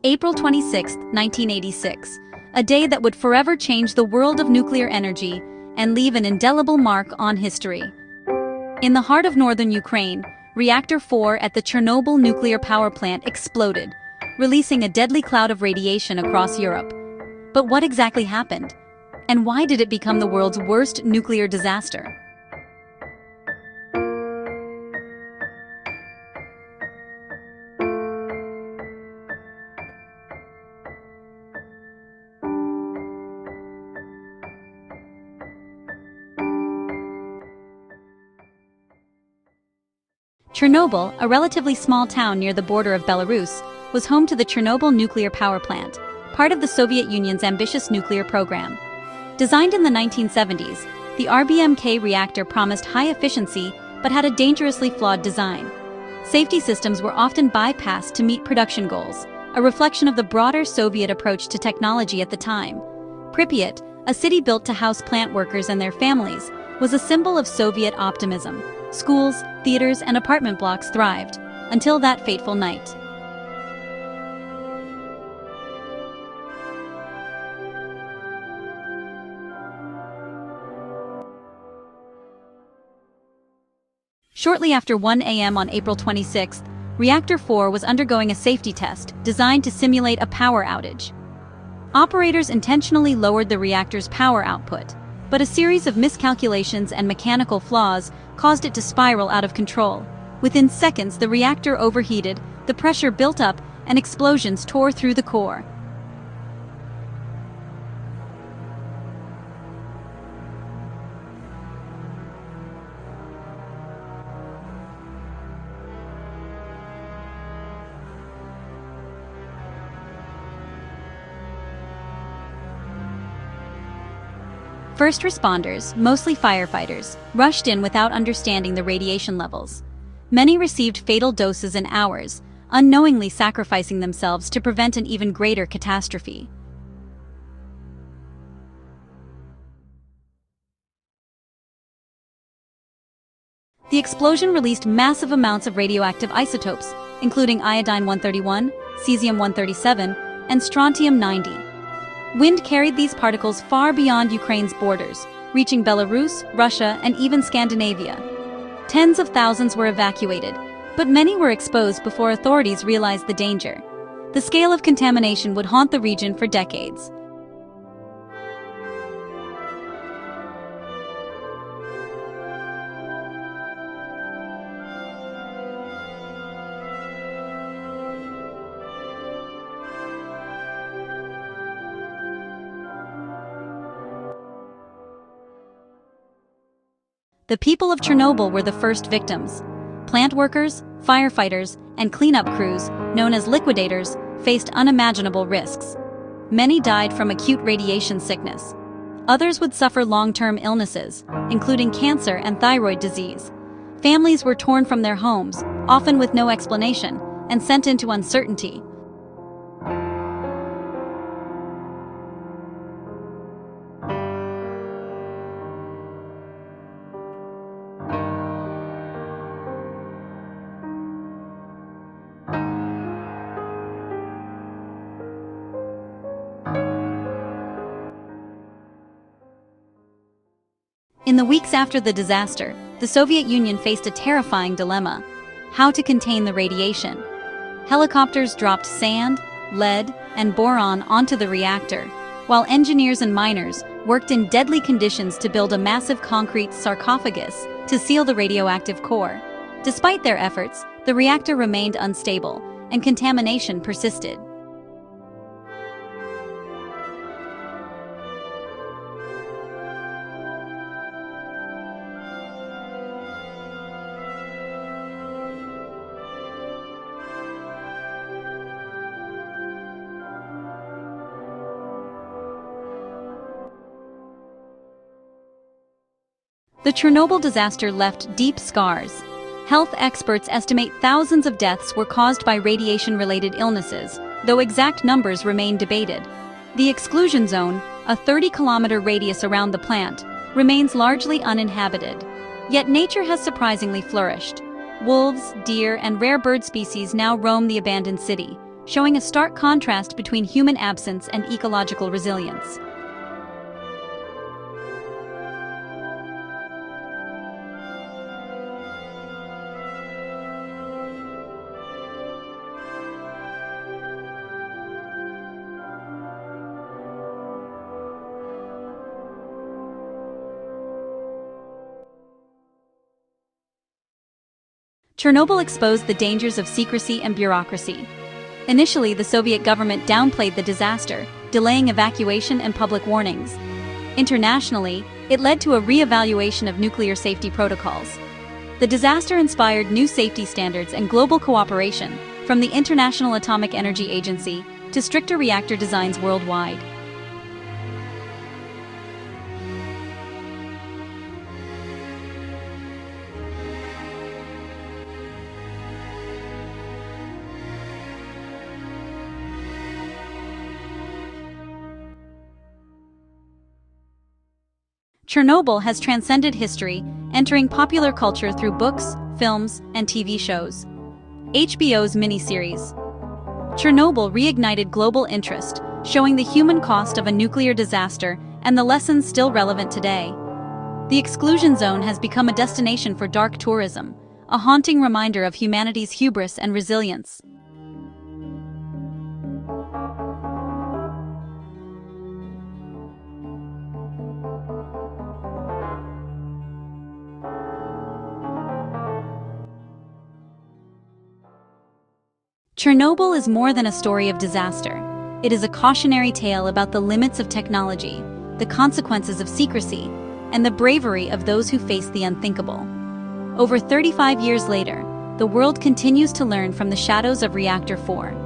April 26, 1986, a day that would forever change the world of nuclear energy and leave an indelible mark on history. In the heart of northern Ukraine, Reactor 4 at the Chernobyl nuclear power plant exploded, releasing a deadly cloud of radiation across Europe. But what exactly happened? And why did it become the world's worst nuclear disaster? Chernobyl, a relatively small town near the border of Belarus, was home to the Chernobyl nuclear power plant, part of the Soviet Union's ambitious nuclear program. Designed in the 1970s, the RBMK reactor promised high efficiency but had a dangerously flawed design. Safety systems were often bypassed to meet production goals, a reflection of the broader Soviet approach to technology at the time. Pripyat, a city built to house plant workers and their families, was a symbol of Soviet optimism. Schools, theaters, and apartment blocks thrived, until that fateful night. Shortly after 1 a.m. on April 26, Reactor 4 was undergoing a safety test designed to simulate a power outage. Operators intentionally lowered the reactor's power output, but a series of miscalculations and mechanical flaws caused it to spiral out of control. Within seconds, the reactor overheated, the pressure built up, and explosions tore through the core. First responders, mostly firefighters, rushed in without understanding the radiation levels. Many received fatal doses in hours, unknowingly sacrificing themselves to prevent an even greater catastrophe. The explosion released massive amounts of radioactive isotopes, including iodine-131, cesium-137, and strontium-90. Wind carried these particles far beyond Ukraine's borders, reaching Belarus, Russia, and even Scandinavia. Tens of thousands were evacuated, but many were exposed before authorities realized the danger. The scale of contamination would haunt the region for decades. The people of Chernobyl were the first victims. Plant workers, firefighters, and cleanup crews, known as liquidators, faced unimaginable risks. Many died from acute radiation sickness. Others would suffer long-term illnesses, including cancer and thyroid disease. Families were torn from their homes, often with no explanation, and sent into uncertainty. In the weeks after the disaster, the Soviet Union faced a terrifying dilemma: how to contain the radiation. Helicopters dropped sand, lead, and boron onto the reactor, while engineers and miners worked in deadly conditions to build a massive concrete sarcophagus to seal the radioactive core. Despite their efforts, the reactor remained unstable, and contamination persisted. The Chernobyl disaster left deep scars. Health experts estimate thousands of deaths were caused by radiation-related illnesses, though exact numbers remain debated. The exclusion zone, a 30-kilometer radius around the plant, remains largely uninhabited. Yet nature has surprisingly flourished. Wolves, deer, and rare bird species now roam the abandoned city, showing a stark contrast between human absence and ecological resilience. Chernobyl exposed the dangers of secrecy and bureaucracy. Initially, the Soviet government downplayed the disaster, delaying evacuation and public warnings. Internationally, it led to a re-evaluation of nuclear safety protocols. The disaster inspired new safety standards and global cooperation, from the International Atomic Energy Agency to stricter reactor designs worldwide. Chernobyl has transcended history, entering popular culture through books, films, and TV shows. HBO's miniseries Chernobyl reignited global interest, showing the human cost of a nuclear disaster and the lessons still relevant today. The exclusion zone has become a destination for dark tourism, a haunting reminder of humanity's hubris and resilience. Chernobyl is more than a story of disaster. It is a cautionary tale about the limits of technology, the consequences of secrecy, and the bravery of those who face the unthinkable. Over 35 years later, the world continues to learn from the shadows of Reactor 4.